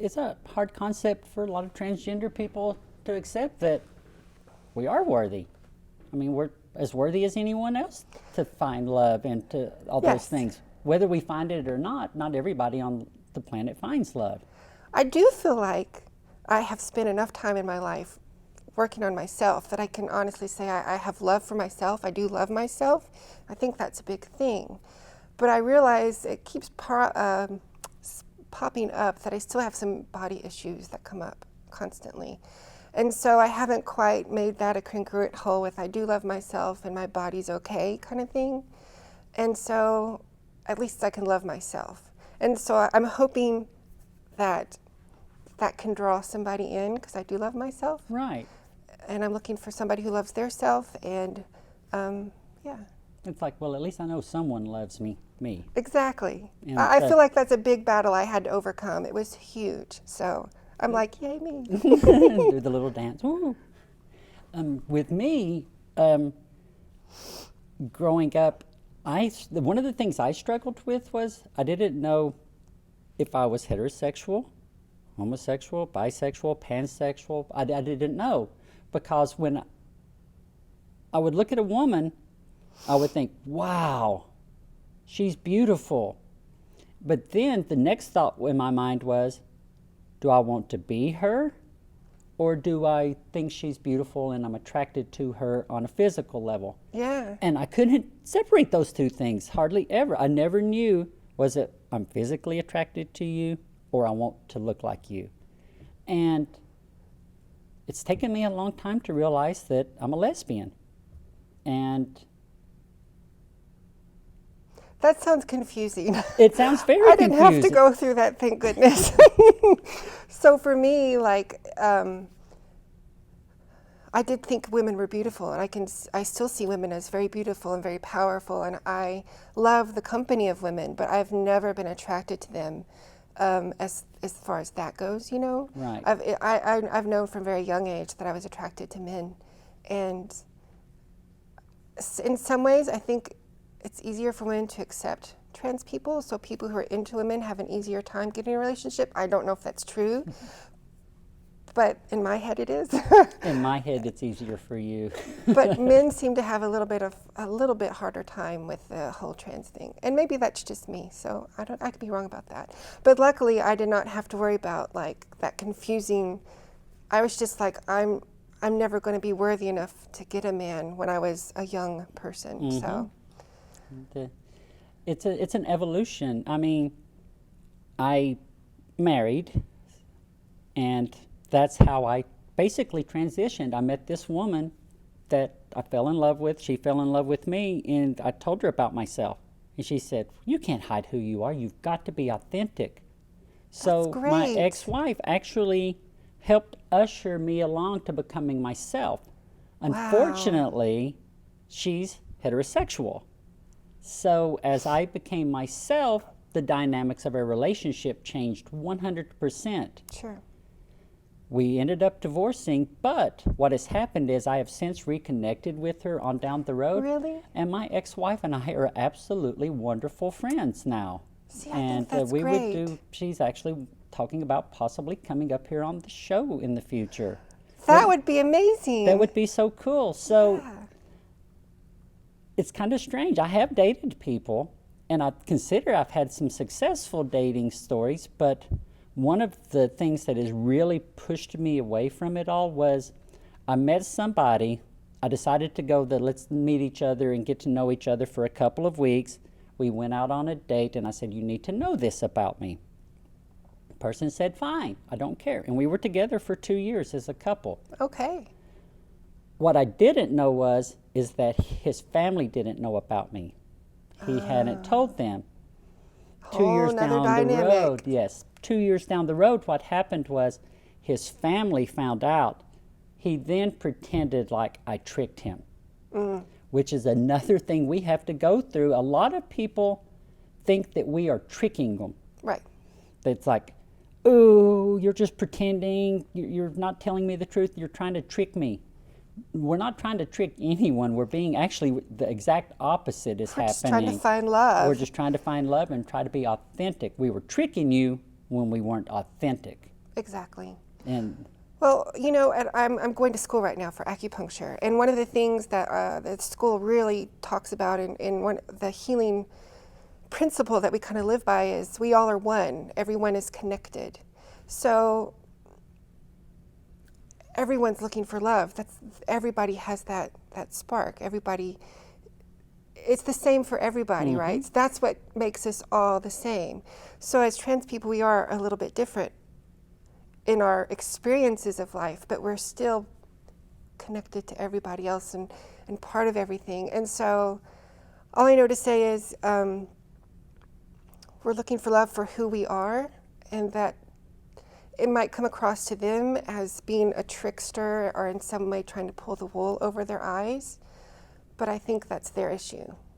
it's a hard concept for a lot of transgender people to accept that we are worthy. I mean, we're as worthy as anyone else to find love and to all those things. Whether we find it or not everybody on the planet finds love. I do feel like I have spent enough time in my life working on myself that I can honestly say I have love for myself. I do love myself. I think that's a big thing. But I realize it keeps popping up that I still have some body issues that come up constantly. And so I haven't quite made that a congruent whole with I do love myself and my body's okay kind of thing. And so at least I can love myself. And so I'm hoping that that can draw somebody in because I do love myself. Right. And I'm looking for somebody who loves their self and It's like, well, at least I know someone loves me. Exactly. And I feel like that's a big battle I had to overcome. It was huge. So I'm like, yay me. Do the little dance. Woo. With me, growing up, one of the things I struggled with was I didn't know if I was heterosexual, homosexual, bisexual, pansexual. I didn't know, because when I would look at a woman, I would think, wow, she's beautiful. But then the next thought in my mind was, do I want to be her? Or do I think she's beautiful and I'm attracted to her on a physical level? Yeah. And I couldn't separate those two things, hardly ever. I never knew, was it I'm physically attracted to you or I want to look like you? And it's taken me a long time to realize that I'm a lesbian. And that sounds confusing. It sounds very I didn't confusing. have to go through that, thank goodness. So for me, like, I did think women were beautiful, and I still see women as very beautiful and very powerful, and I love the company of women, but I've never been attracted to them as far as that goes, you know? Right. I've known from a very young age that I was attracted to men, and in some ways, I think it's easier for women to accept trans people, so people who are into women have an easier time getting a relationship. I don't know if that's true, but in my head it is. In my head, it's easier for you. But men seem to have a little bit harder time with the whole trans thing, and maybe that's just me. So I could be wrong about that. But luckily, I did not have to worry about like that confusing. I was just like, I'm never going to be worthy enough to get a man when I was a young person. Mm-hmm. So. It's an evolution. I mean, I married, and that's how I basically transitioned. I met this woman that I fell in love with. She fell in love with me, and I told her about myself. And she said, you can't hide who you are. You've got to be authentic. So my ex-wife actually helped usher me along to becoming myself. Unfortunately, she's heterosexual. So as I became myself, the dynamics of our relationship changed 100%. Sure. We ended up divorcing, but what has happened is I have since reconnected with her on down the road. Really? And my ex-wife and I are absolutely wonderful friends now. See, I think that's great. She's actually talking about possibly coming up here on the show in the future. That would be amazing. That would be so cool. So. Yeah. It's kind of strange. I have dated people, and I consider I've had some successful dating stories, but one of the things that has really pushed me away from it all was I met somebody. I decided to go let's meet each other and get to know each other for a couple of weeks. We went out on a date, and I said, you need to know this about me. The person said, fine, I don't care. And we were together for 2 years as a couple. Okay. What I didn't know is that his family didn't know about me. He hadn't told them. 2 years down the road, yes, 2 years down the road, what happened was his family found out. He then pretended like I tricked him, which is another thing we have to go through. A lot of people think that we are tricking them. Right. It's like, ooh, you're just pretending. You're not telling me the truth. You're trying to trick me. We're not trying to trick anyone. We're being actually the exact opposite is happening. We're just trying to find love. We're just trying to find love and try to be authentic. We were tricking you when we weren't authentic. Exactly. And Well, you know, I'm going to school right now for acupuncture, and one of the things that the school really talks about in one the healing principle that we kind of live by is we all are one. Everyone is connected. So everyone's looking for love. Everybody has that spark. Everybody, it's the same for everybody, right? So that's what makes us all the same. So as trans people, we are a little bit different in our experiences of life, but we're still connected to everybody else and part of everything. And so all I know to say is we're looking for love for who we are, and that it might come across to them as being a trickster or in some way trying to pull the wool over their eyes, but I think that's their issue.